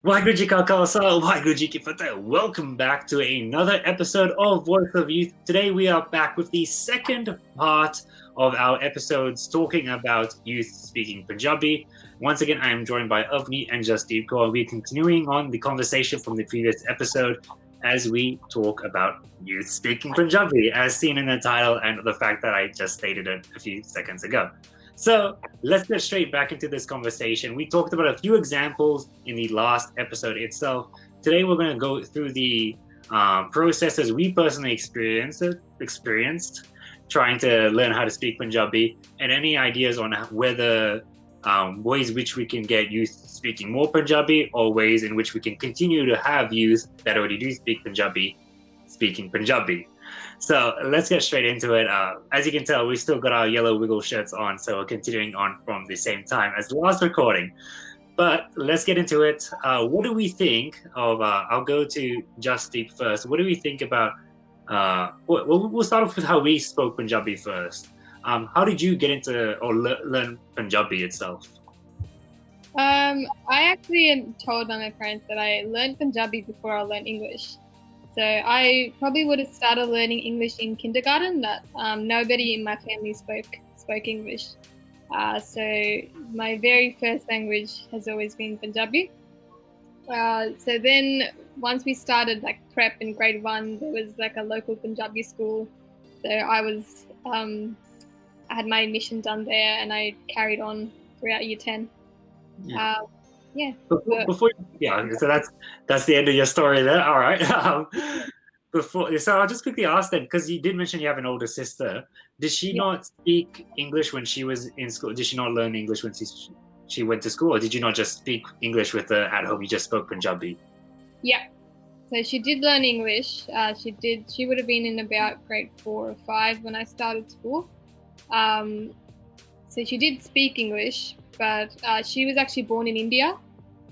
Waheguru Ji Ka Khalsa, Waheguru Ji Ki Fateh. Welcome back to another episode of Voice of Youth. Today we are back with the second part of our episodes talking about youth speaking Punjabi. Once again, I am joined by Avni and Jasdeep Kaur, and we're continuing on the conversation from the previous episode as we talk about youth speaking Punjabi, as seen in the title and the fact that I just stated it a few seconds ago. So let's get straight back into this conversation. We talked about a few examples in the last episode itself. Today we're going to go through the processes we personally experienced trying to learn how to speak Punjabi, and any ideas on whether ways which we can get youth speaking more Punjabi, or ways in which we can continue to have youth that already do speak Punjabi speaking Punjabi. So let's get straight into it. As you can tell, we still got our yellow wiggle shirts on, so we're continuing on from the same time as the last recording. But let's get into it. What do we think of, I'll go to Jasdeep first. What do we think about, we'll start off with how we spoke Punjabi first. How did you get into or learn Punjabi itself? I actually am told by my parents that I learned Punjabi before I learned English. So I probably would have started learning English in kindergarten. That nobody in my family spoke English. So my very first language has always been Punjabi. So then once we started like prep in grade 1, there was like a local Punjabi school. So I had my admission done there, and I carried on throughout year 10. Yeah. So that's the end of your story there. All right. So I'll just quickly ask then, because you did mention you have an older sister. Did she not speak English when she was in school? Did she not learn English when she went to school, or did you not just speak English with her at home? You just spoke Punjabi? Yeah. So she did learn English. She would have been in about grade 4 or 5 when I started school. So she did speak English, but she was actually born in India,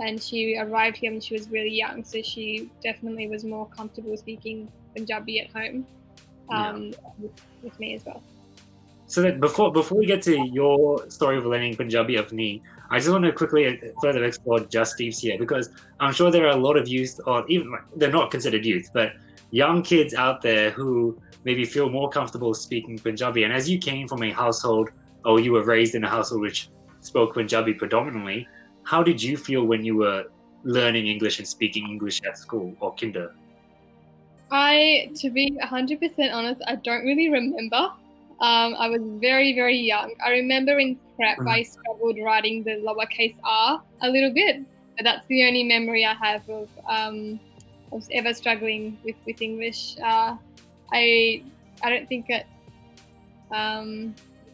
and she arrived here when she was really young. So she definitely was more comfortable speaking Punjabi at home with me as well. So that before we get to your story of learning Punjabi, Avni, I just want to quickly further explore Jasdeep's here, because I'm sure there are a lot of youth, or even they're not considered youth, but young kids out there who maybe feel more comfortable speaking Punjabi. And as you came from a household, or you were raised in a household which spoke Punjabi predominantly, how did you feel when you were learning English and speaking English at school or kinder? To be 100% honest, I don't really remember. I was very, very young. I remember in prep, I struggled writing the lowercase r a little bit, but that's the only memory I have of ever struggling with English. I don't think it.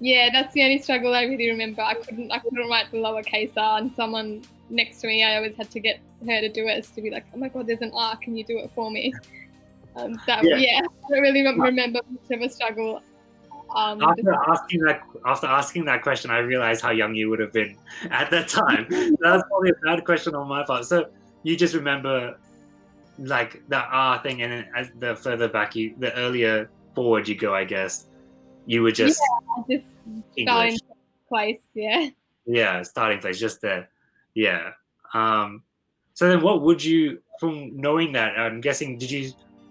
Yeah, that's the only struggle I really remember. I couldn't write the lowercase r, and someone next to me, I always had to get her to do it, to be like, oh my god, there's an r, can you do it for me? I don't really remember much of a struggle. After asking that question, I realized how young you would have been at that time. That was probably a bad question on my part. So you just remember like the R thing, and then as the further back the earlier forward you go, I guess, you were just starting place. Yeah, starting place, just there. Yeah. So then what would you, from knowing that, I'm guessing,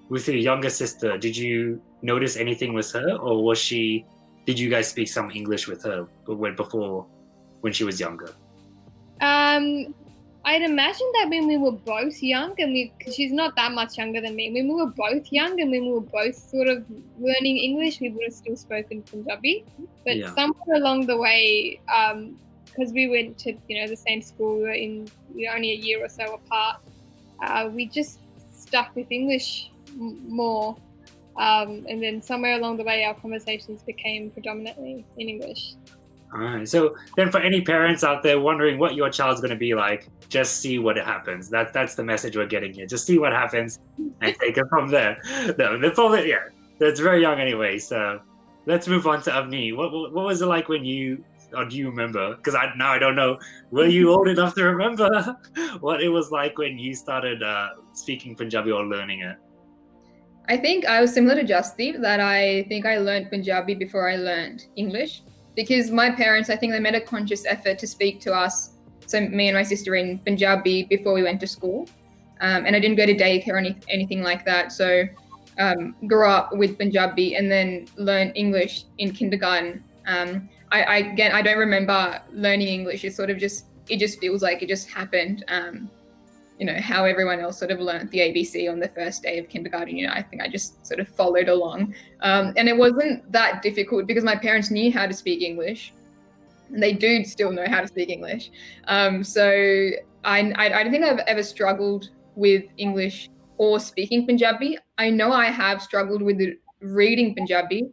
with your younger sister, did you notice anything with her, or did you guys speak some English with her when she was younger? I'd imagine that when we were both young, because she's not that much younger than me, when we were both young and when we were both sort of learning English, we would have still spoken Punjabi. But somewhere along the way, because we went to the same school, we were only a year or so apart, we just stuck with English more, and then somewhere along the way our conversations became predominantly in English. All right. So then for any parents out there wondering what your child's going to be like, just see what happens. That's the message we're getting here. Just see what happens and take it from there. No, that's very young anyway. So let's move on to Avni. What was it like when you, or do you remember? Because I don't know. Were you old enough to remember what it was like when you started speaking Punjabi or learning it? I think I was similar to Jasdeep, that I think I learned Punjabi before I learned English, because my parents, I think they made a conscious effort to speak to us so me and my sister in Punjabi before we went to school. And I didn't go to daycare or anything like that. So grew up with Punjabi and then learned English in kindergarten. I don't remember learning English. It just feels like it just happened. How everyone else sort of learnt the ABC on the first day of kindergarten. I think I just sort of followed along. And it wasn't that difficult because my parents knew how to speak English. And they do still know how to speak English. So I don't think I've ever struggled with English or speaking Punjabi. I know I have struggled with reading Punjabi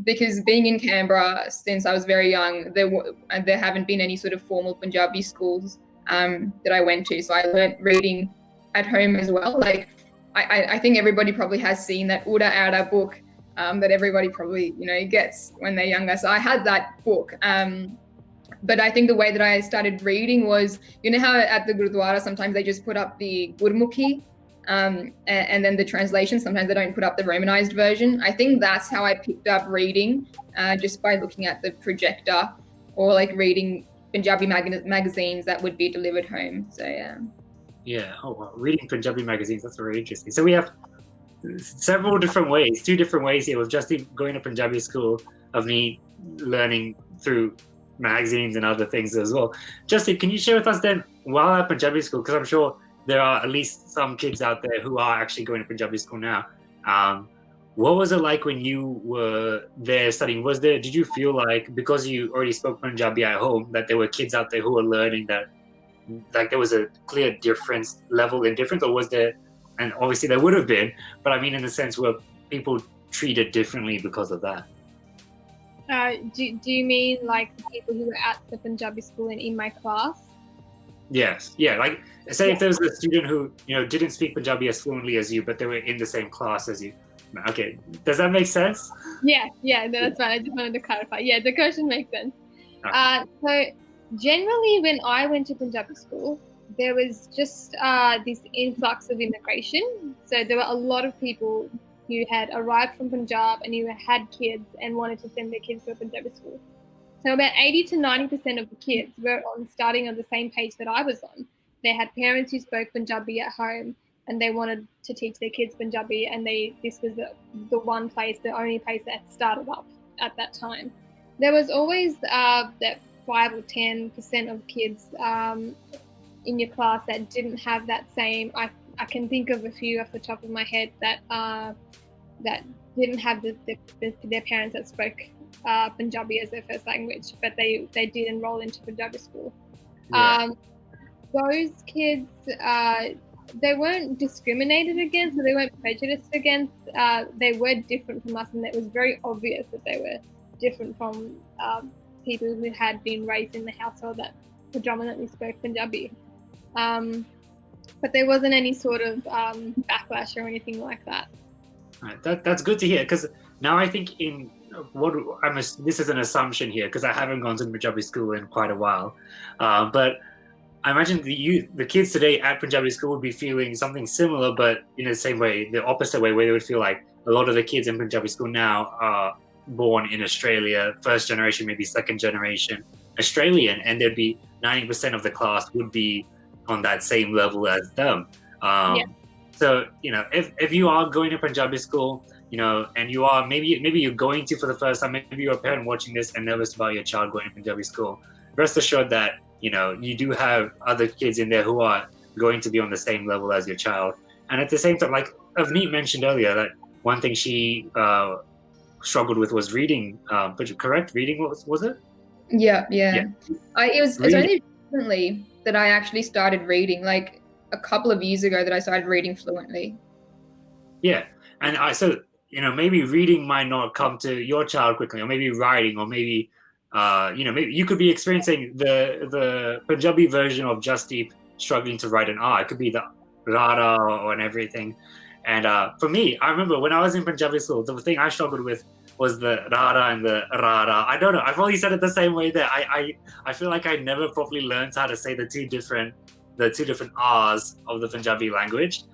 because being in Canberra since I was very young, there haven't been any sort of formal Punjabi schools that I went to. So I learnt reading at home as well. Like I think everybody probably has seen that Uda Ada book that everybody probably gets when they're younger. So I had that book. But I think the way that I started reading was, how at the Gurdwara sometimes they just put up the Gurmukhi and then the translation. Sometimes they don't put up the Romanized version. I think that's how I picked up reading, just by looking at the projector or like reading Punjabi magazines that would be delivered home. So yeah. Yeah. Oh, wow. Reading Punjabi magazines, that's very interesting. So we have several different ways, 2 different ways here with Justin going to Punjabi school, of me learning through magazines and other things as well. Justin, can you share with us then, while at Punjabi school, because I'm sure there are at least some kids out there who are actually going to Punjabi school now. What was it like when you were there studying? Did you feel like, because you already spoke Punjabi at home, that there were kids out there who were learning that, like there was a clear level in difference, or was there, and obviously there would have been, but I mean in the sense where people treated differently because of that? Do you mean like the people who were at the Punjabi school and in my class? Yes. Yeah. Like, say if there was a student who, didn't speak Punjabi as fluently as you, but they were in the same class as you. Okay. Does that make sense? Yeah. No, that's fine. I just wanted to clarify. Yeah, the question makes sense. Okay. So generally when I went to Punjabi school, there was just this influx of immigration. So there were a lot of people who had arrived from Punjab and who had kids and wanted to send their kids to a Punjabi school. So about 80 to 90% of the kids were starting on the same page that I was on. They had parents who spoke Punjabi at home and they wanted to teach their kids Punjabi, and this was the one place, the only place that started up at that time. There was always that 5 or 10% of kids in your class that didn't have that same. I can think of a few off the top of my head that didn't have their parents that spoke Punjabi as their first language, but they did enroll into Punjabi school. Yeah. Those kids, they weren't discriminated against, or they weren't prejudiced against. They were different from us, and it was very obvious that they were different from people who had been raised in the household that predominantly spoke Punjabi. But there wasn't any sort of backlash or anything like that. Right. That's good to hear, because now I think this is an assumption here because I haven't gone to Punjabi school in quite a while, but I imagine the kids today at Punjabi school would be feeling something similar, but in the same way, the opposite way, where they would feel like a lot of the kids in Punjabi school now are born in Australia, first generation, maybe second generation Australian, and there'd be 90% of the class would be on that same level as them. So, if you are going to Punjabi school, and you are maybe you're going to for the first time, maybe you're a parent watching this and nervous about your child going to Punjabi school, rest assured that, you do have other kids in there who are going to be on the same level as your child. And at the same time, like Avneet mentioned earlier, that one thing she struggled with was reading. Correct? Reading, what was it? Yeah. It was only recently that I actually started reading, like a couple of years ago that I started reading fluently. Yeah. And maybe reading might not come to your child quickly, or maybe writing, or maybe, maybe you could be experiencing the Punjabi version of Jasdeep struggling to write an R. It could be the Rara and everything. And for me, I remember when I was in Punjabi school, the thing I struggled with was the Rara and the Rara. I don't know. I've only said it the same way there. I feel like I never properly learned how to say the two different R's of the Punjabi language.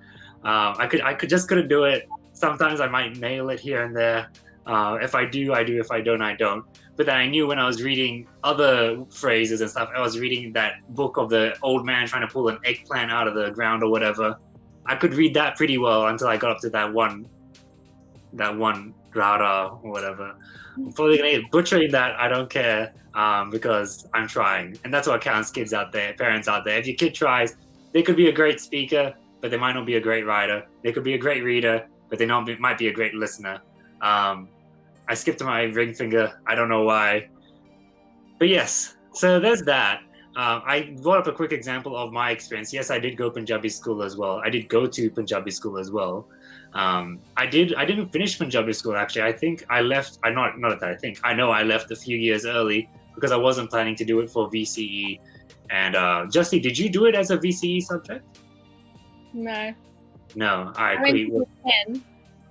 I just couldn't do it. Sometimes I might nail it here and there. If I do, I do. If I don't, I don't. but then I knew when I was reading other phrases and stuff, I was reading that book of the old man trying to pull an eggplant out of the ground or whatever. I could read that pretty well until I got up to that one rara or whatever. I'm probably gonna be butchering that. I don't care because I'm trying, and that's what counts. Kids out there, parents out there. If your kid tries, they could be a great speaker, but they might not be a great writer. They could be a great reader, but they might be a great listener. I skipped my ring finger. I don't know why, but yes. So there's that. I brought up a quick example of my experience. Yes, I did go Punjabi school as well. I did go to Punjabi school as well. I didn't finish Punjabi school actually. I think I left. I know I left a few years early because I wasn't planning to do it for VCE. And Justy, did you do it as a VCE subject? No. No. All right. I went to 10,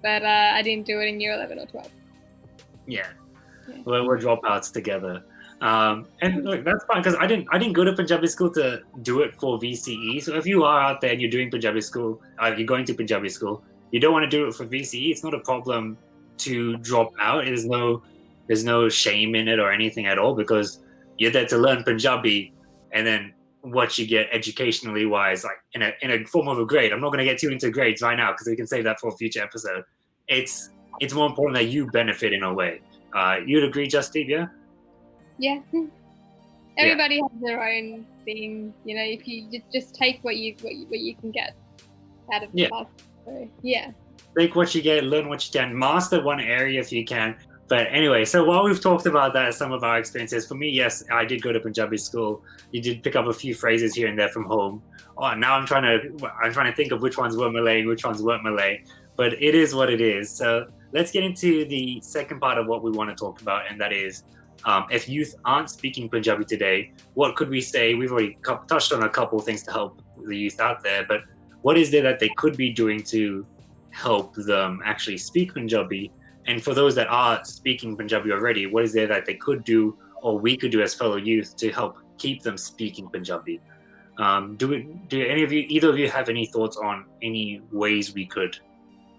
but I didn't do it in year 11 or 12. Yeah. We're dropouts together. And look, that's fine because I didn't go to Punjabi school to do it for VCE. So if you are out there and you're doing Punjabi school, you're going to Punjabi school, you don't want to do it for VCE, it's not a problem to drop out. There's no shame in it or anything at all because you're there to learn Punjabi, and then what you get educationally wise, like in a form of a grade. I'm not going to get too into grades right now because we can save that for a future episode. It's more important that you benefit in a way. You'd agree, Justine? Yeah. Yeah. Everybody has their own thing, if you just take what you can get out of the class. So, yeah. Take what you get, learn what you can, master one area if you can. But anyway, so while we've talked about that, some of our experiences, for me, yes, I did go to Punjabi school. You did pick up a few phrases here and there from home. Oh, now I'm trying to think of which ones were Malay and which ones weren't Malay. But it is what it is. So let's get into the second part of what we want to talk about, and that is, if youth aren't speaking Punjabi today, what could we say? We've already touched on a couple of things to help the youth out there, but what is there that they could be doing to help them actually speak Punjabi? And for those that are speaking Punjabi already, what is there that they could do or we could do as fellow youth to help keep them speaking Punjabi? Do either of you have any thoughts on any ways we could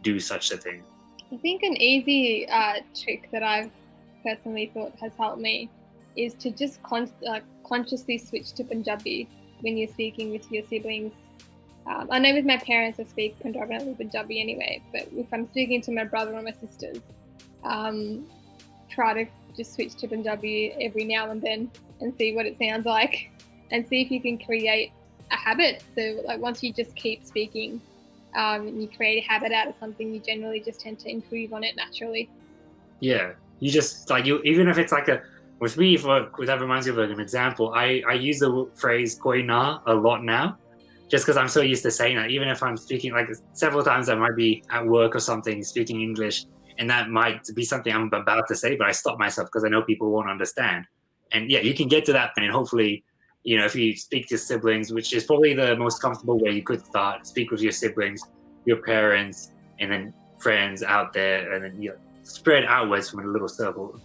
do such a thing? I think an easy trick that I've personally thought has helped me is to just consciously switch to Punjabi when you're speaking with your siblings. I know with my parents I speak predominantly Punjabi anyway, but if I'm speaking to my brother or my sisters, try to just switch to Punjabi every now and then and see what it sounds like and see if you can create a habit. So like once you just keep speaking and you create a habit out of something, you generally just tend to improve on it naturally. Yeah, you just even if it's like with me, that reminds me of an example. I use the phrase "koi na" a lot now, just because I'm so used to saying that. Even if I'm speaking, like several times I might be at work or something speaking English, and that might be something I'm about to say, but I stop myself because I know people won't understand. And yeah, you can get to that point, and hopefully, if you speak to siblings, which is probably the most comfortable way you could start, speak with your siblings, your parents, and then friends out there, and then spread outwards from a little circle.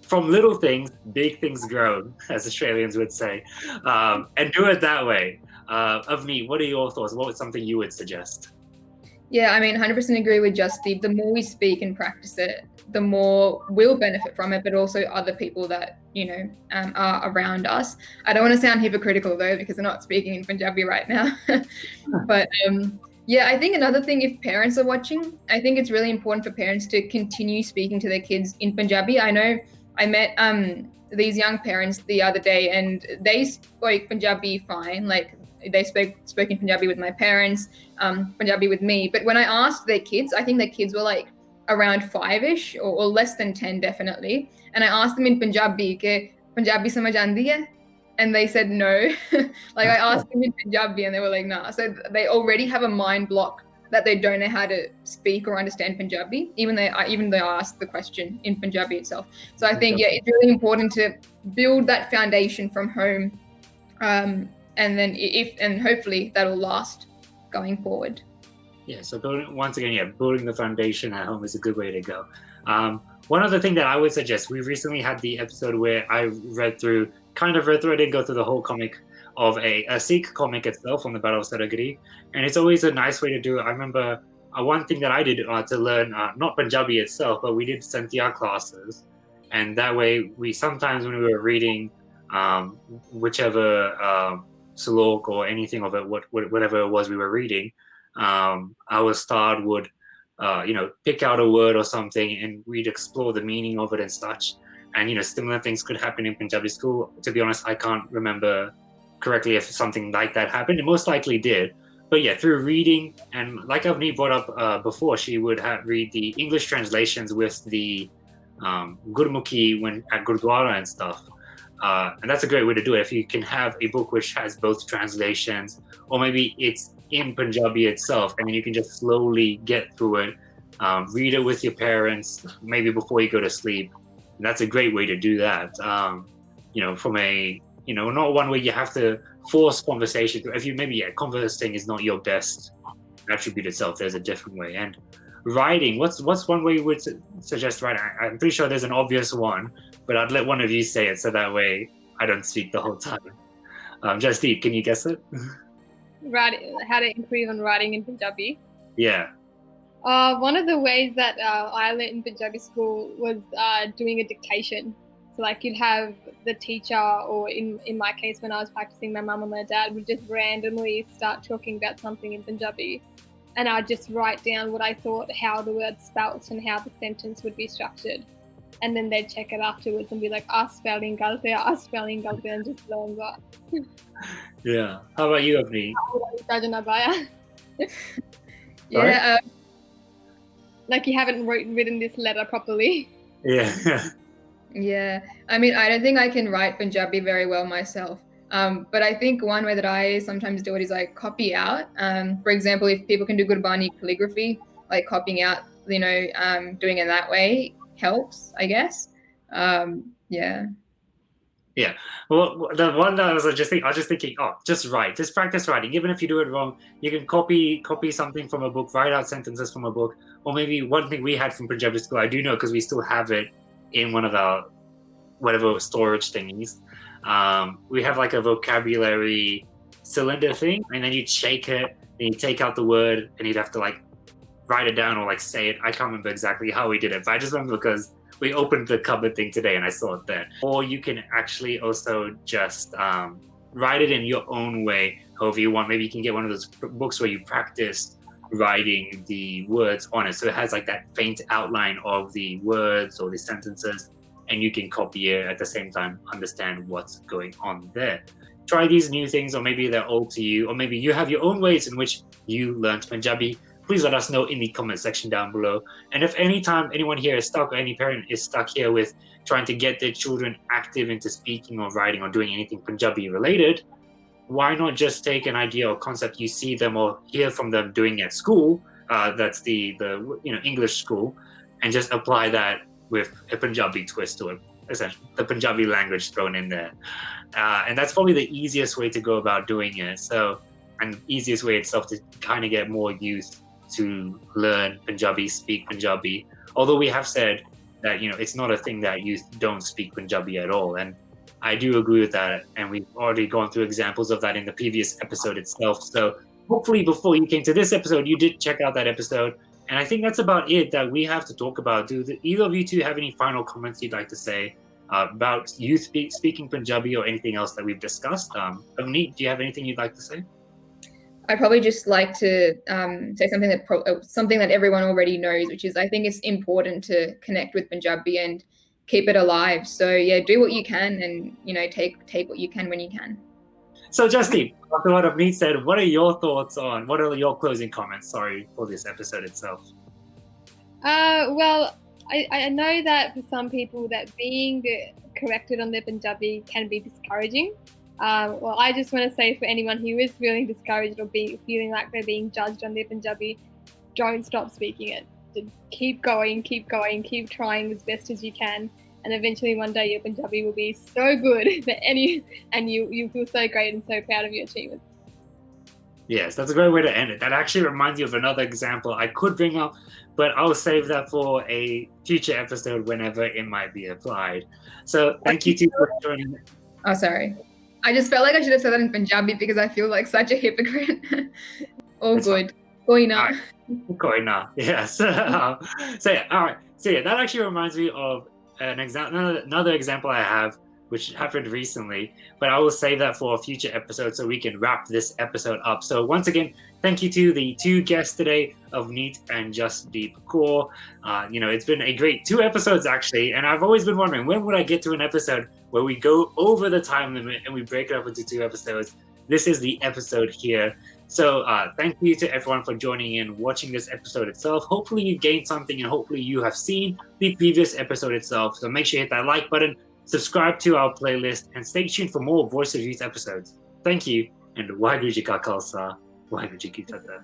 From little things, big things grow, as Australians would say, and do it that way. Avni, what are your thoughts? What was something you would suggest? Yeah, I mean, 100% agree with Justy. The more we speak and practice it, the more we'll benefit from it, but also other people that, are around us. I don't want to sound hypocritical though, because I'm not speaking in Punjabi right now. But yeah, I think another thing, if parents are watching, I think it's really important for parents to continue speaking to their kids in Punjabi. I know I met these young parents the other day and they spoke Punjabi fine. Like they spoke in Punjabi with my parents, Punjabi with me. But when I asked their kids, I think their kids were like around 5-ish or less than 10 definitely. And I asked them in Punjabi, ke Punjabi samajh aandi hai? And they said no. Like I asked them in Punjabi and they were like, nah. So they already have a mind block that they don't know how to speak or understand Punjabi, even though I asked the question in Punjabi itself. So I think, yeah, it's really important to build that foundation from home. And then hopefully that'll last going forward. Yeah, so building the foundation at home is a good way to go. One other thing that I would suggest, we recently had the episode where I read through, I didn't go through the whole comic of a Sikh comic itself on the Battle of Saragri, and it's always a nice way to do it. I remember one thing that I did to learn, not Punjabi itself, but we did Santhia classes, and that way we sometimes when we were reading whichever slok or anything of it, whatever it was we were reading, our star would pick out a word or something, and we'd explore the meaning of it and such. And similar things could happen in Punjabi school. To be honest, I can't remember correctly if something like that happened. It most likely did. But yeah, through reading, and like Avni brought up before, she would read the English translations with the Gurmukhi when at Gurdwara and stuff. And that's a great way to do it. If you can have a book which has both translations, or maybe it's in Punjabi itself, and then you can just slowly get through it, read it with your parents, maybe before you go to sleep. And that's a great way to do that. From a not one where you have to force conversation. If you conversing is not your best attribute itself, there's a different way. And writing, what's one way you would suggest writing? I'm pretty sure there's an obvious one, but I'd let one of you say it so that way I don't speak the whole time. Jasdeep, can you guess it? Writing, how to improve on writing in Punjabi. Yeah. One of the ways that I learned in Punjabi school was doing a dictation. So like you'd have the teacher, or in my case when I was practicing, my mum and my dad would just randomly start talking about something in Punjabi, and I'd just write down what I thought, how the word spelt and how the sentence would be structured. And then they'd check it afterwards and be like, spelling galte, and just learn that. Yeah. How about you, Avni? Yeah. Like you haven't written this letter properly. Yeah. Yeah, I mean, I don't think I can write Punjabi very well myself. But I think one way that I sometimes do it is I copy out. For example, if people can do Gurbani calligraphy, like copying out, doing it that way helps, I guess. Yeah. Yeah. Well, the one that I was just thinking, just write, just practice writing. Even if you do it wrong, you can copy something from a book, write out sentences from a book. Or maybe one thing we had from Punjabi school, I do know because we still have it in one of our whatever storage thingies. We have like a vocabulary cylinder thing, and then you'd shake it, and you take out the word, and you'd have to like write it down or like say it. I can't remember exactly how we did it, but I just remember because we opened the cupboard thing today and I saw it there. Or you can actually also just write it in your own way, however you want. Maybe you can get one of those books where you practice writing the words on it, so it has like that faint outline of the words or the sentences, and you can copy it at the same time, understand what's going on there. Try these new things, or maybe they're old to you, or maybe you have your own ways in which you learned Punjabi. Please let us know in the comment section down below. And if anytime anyone here is stuck, or any parent is stuck here with trying to get their children active into speaking or writing or doing anything Punjabi related, why not just take an idea or concept you see them or hear from them doing at school, that's the English school, and just apply that with a Punjabi twist to it, essentially the Punjabi language thrown in there. And that's probably the easiest way to go about doing it. So, and easiest way itself to kind of get more youth to learn Punjabi, speak Punjabi. Although we have said that, it's not a thing that youth don't speak Punjabi at all. And I do agree with that, and we've already gone through examples of that in the previous episode itself. So hopefully before you came to this episode, you did check out that episode. And I think that's about it that we have to talk about. Do either of you two have any final comments you'd like to say about youth speaking Punjabi or anything else that we've discussed? Avneet, do you have anything you'd like to say? I'd probably just like to say something that everyone already knows, which is I think it's important to connect with Punjabi and keep it alive. So yeah, do what you can, and take what you can when you can. So Justine, after what Avneet said, what are your thoughts on, what are your closing comments, for this episode itself? Well, I know that for some people that being corrected on their Punjabi can be discouraging. Well, I just want to say for anyone who is feeling discouraged or feeling like they're being judged on their Punjabi, don't stop speaking it. Keep going, keep trying as best as you can, and eventually one day your Punjabi will be so good that and you feel so great and so proud of your achievements. Yes, that's a great way to end it. That actually reminds me of another example I could bring up, but I'll save that for a future episode whenever it might be applied. So thank you two for joining me. Oh, sorry. I just felt like I should have said that in Punjabi because I feel like such a hypocrite. All it's good. Koina. Koina. Yes. So yeah, all right. So yeah, that actually reminds me of another example I have, which happened recently, but I will save that for a future episode so we can wrap this episode up. So once again, thank you to the two guests today of Neat and Justdeep Kaur. It's been a great 2 episodes actually, and I've always been wondering when would I get to an episode where we go over the time limit and we break it up into 2 episodes. This is the episode here. So thank you to everyone for joining in, watching this episode itself. Hopefully you've gained something and hopefully you have seen the previous episode itself. So make sure you hit that like button, subscribe to our playlist, and stay tuned for more Voice of Youth episodes. Thank you, and Waheguru Ji Ka Khalsa, Waheguru Ji Ki Fateh.